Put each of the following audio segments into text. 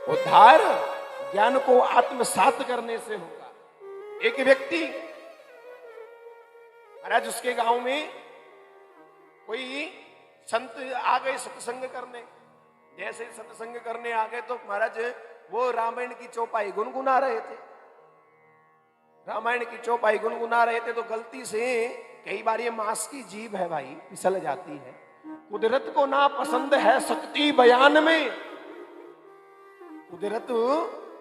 उद्धार ज्ञान को आत्मसात करने से होगा। एक व्यक्ति महाराज, उसके गांव में कोई संत आ गए सत्संग करने। जैसे सत्संग करने आ गए तो महाराज वो रामायण की चौपाई गुनगुना रहे थे। रामायण की चौपाई गुनगुना रहे थे तो गलती से, कई बार ये मांस की जीभ है भाई, फिसल जाती है। कुदरत को ना पसंद है शक्ति बयान में, कुदरत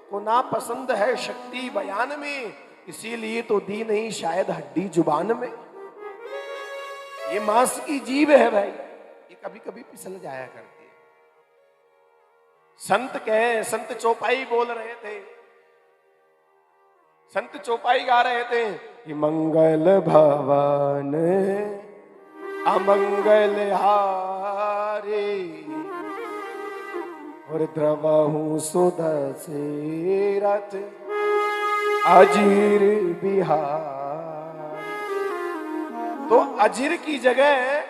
को ना पसंद है शक्ति बयान में, इसीलिए तो दी नहीं शायद हड्डी जुबान में। ये मांस की जीभ है भाई, ये कभी कभी फिसल जाया करती है। संत चौपाई बोल रहे थे, संत चौपाई गा रहे थे कि मंगल भवन अमंगल हारे और द्रवहु सुदसे रथ अजीर बिहार। तो अजीर की जगह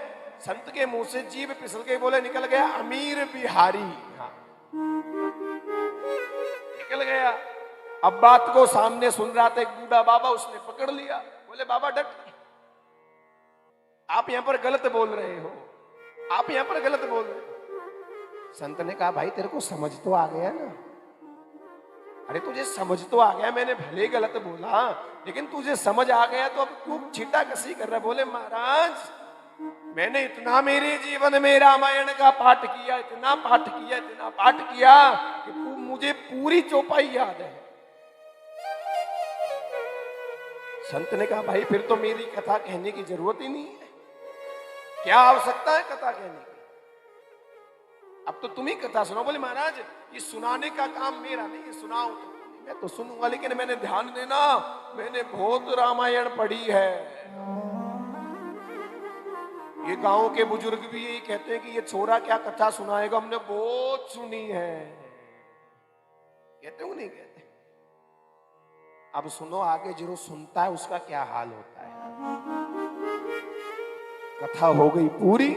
संत के मुंह से जीभ फिसल के बोले, निकल गया अमीर बिहारी। हाँ, निकल गया। अब बात को सामने सुन रहा था एक बूढ़ा बाबा, उसने पकड़ लिया, बोले बाबा डट, आप यहां पर गलत बोल रहे हो, आप यहां पर गलत बोल रहे हो। संत ने कहा भाई तेरे को समझ तो आ गया ना? अरे तुझे समझ तो आ गया, मैंने भले गलत बोला लेकिन तुझे समझ आ गया तो अब तू छीटा कसी कर रहा। बोले महाराज मैंने इतना मेरे जीवन में रामायण का पाठ किया, इतना पाठ किया, इतना पाठ किया कि मुझे पूरी चौपाई याद है। संत ने कहा भाई फिर तो मेरी कथा कहने की जरूरत ही नहीं है, क्या आवश्यकता है कथा कहने की, अब तो तुम ही कथा सुनाओ। बोले महाराज ये सुनाने का काम मेरा नहीं है, सुनाओ तो। मैं तो सुनूंगा लेकिन मैंने ध्यान देना, मैंने बहुत रामायण पढ़ी है। ये गांव के बुजुर्ग भी यही कहते हैं कि ये छोरा क्या कथा सुनाएगा, हमने बहुत सुनी है। कहते हो नहीं कहते? अब सुनो आगे, जो सुनता है उसका क्या हाल होता है। कथा हो गई पूरी,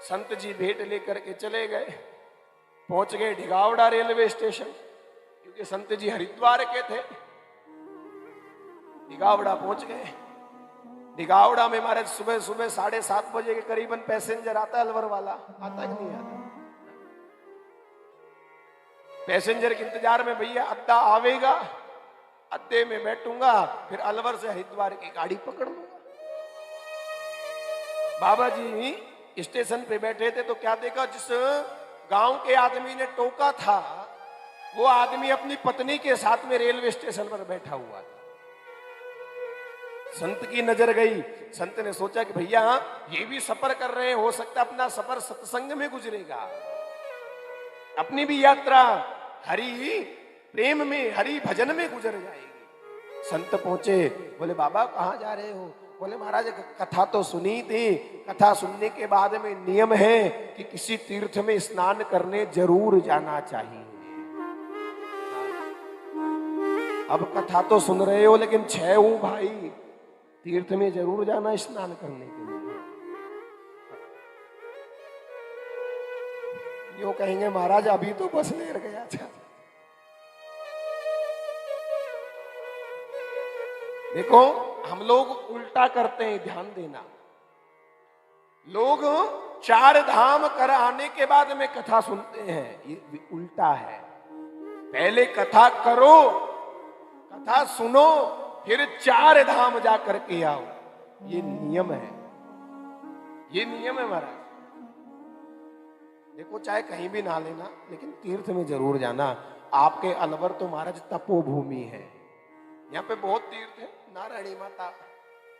संत जी भेंट लेकर के चले गए, पहुंच गए ढिगावड़ा रेलवे स्टेशन, क्योंकि संत जी हरिद्वार के थे। ढिगावड़ा पहुंच गए। ढिगावड़ा में महाराज सुबह सुबह 7:30 बजे के करीबन पैसेंजर आता है, अलवर वाला आता है कि नहीं आता? पैसेंजर के इंतजार में भैया अड्डा आवेगा, अड्डे में बैठूंगा, फिर अलवर से हरिद्वार की गाड़ी पकड़ लूंगा। बाबा जी स्टेशन पे बैठे थे तो क्या देखा, जिस गांव के आदमी ने टोका था वो आदमी अपनी पत्नी के साथ में रेलवे स्टेशन पर बैठा हुआ था। संत की नजर गई, संत ने सोचा कि भैया ये भी सफर कर रहे हैं, हो सकता अपना सफर सत्संग में गुजरेगा, अपनी भी यात्रा हरि प्रेम में, हरि भजन में गुजर जाएगी। संत पहुंचे, बोले बाबा कहाँ जा रहे हो? बोले महाराज कथा तो सुनी थी, कथा सुनने के बाद में नियम है कि किसी तीर्थ में स्नान करने जरूर जाना चाहिए। अब कथा तो सुन रहे हो लेकिन 6 हूं भाई, तीर्थ में जरूर जाना स्नान करने के लिए। यो कहेंगे महाराज अभी तो बस लेर गया था। देखो हम लोग उल्टा करते हैं, ध्यान देना। लोग 4 धाम कर आने के बाद में कथा सुनते हैं, ये उल्टा है। पहले कथा करो, कथा सुनो, फिर 4 धाम जा करके आओ। ये नियम है, ये नियम है महाराज। देखो चाहे कहीं भी ना लेना लेकिन तीर्थ में जरूर जाना। आपके अलवर तो महाराज तपोभूमि है, यहाँ पे बहुत तीर्थ है, नारायणी माता,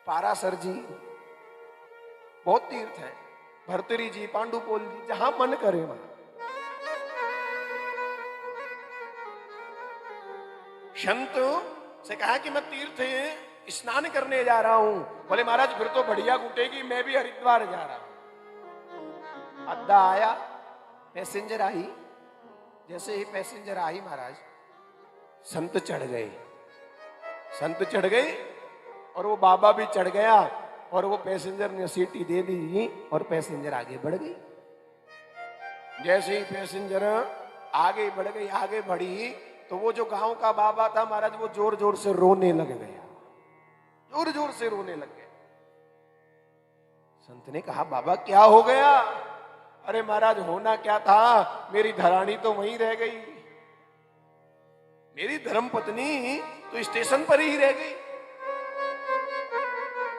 पारासर जी, बहुत तीर्थ है, भरतरी जी, पांडुपोल जी, जहां मन करे वहां। संत से कहा कि मैं तीर्थ स्नान करने जा रहा हूं। बोले महाराज फिर तो बढ़िया गुटेगी, मैं भी हरिद्वार जा रहा हूं। अड्डा आया, पैसेंजर आई, जैसे ही पैसेंजर आई महाराज संत चढ़ गए, संत चढ़ गए और वो बाबा भी चढ़ गया और वो पैसेंजर ने सीटी दे दी और पैसेंजर आगे बढ़ गई। जैसे ही पैसेंजर आगे बढ़ गई, आगे बढ़ी तो वो जो गांव का बाबा था महाराज, वो जोर जोर से रोने लग गया, जोर जोर से रोने लग गया। संत ने कहा बाबा क्या हो गया? अरे महाराज होना क्या था, मेरी धरानी तो वहीं रह गई, मेरी धर्म पत्नी तो स्टेशन पर ही रह गई।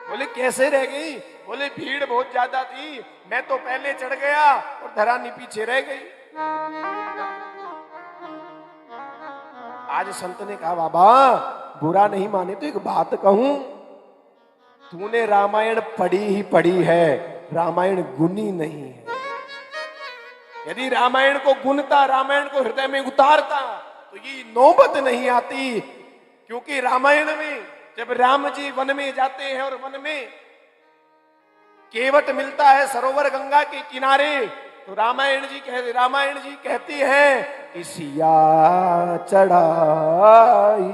बोले कैसे रह गई? बोले भीड़ बहुत ज्यादा थी, मैं तो पहले चढ़ गया और धरानी पीछे रह गई। आज संत ने कहा बाबा बुरा नहीं माने तो एक बात कहूं, तूने रामायण पढ़ी ही पढ़ी है, रामायण गुनी नहीं है। यदि रामायण को गुनता, रामायण को हृदय में उतारता तो ये नौबत नहीं आती। क्योंकि रामायण में जब राम जी वन में जाते हैं और वन में केवट मिलता है सरोवर गंगा के किनारे, तो रामायण जी कहती है कि सिया चढ़ाई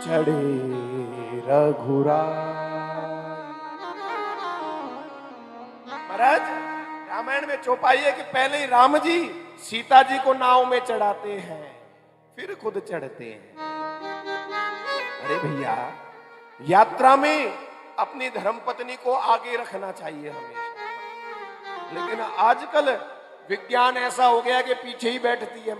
चढ़े रघुराई। महाराज रामायण में चौपाई है कि पहले ही राम जी सीता जी को नाव में चढ़ाते हैं, फिर खुद चढ़ते हैं। अरे भैया यात्रा में अपनी धर्मपत्नी को आगे रखना चाहिए हमेशा, लेकिन आजकल विज्ञान ऐसा हो गया कि पीछे ही बैठती है।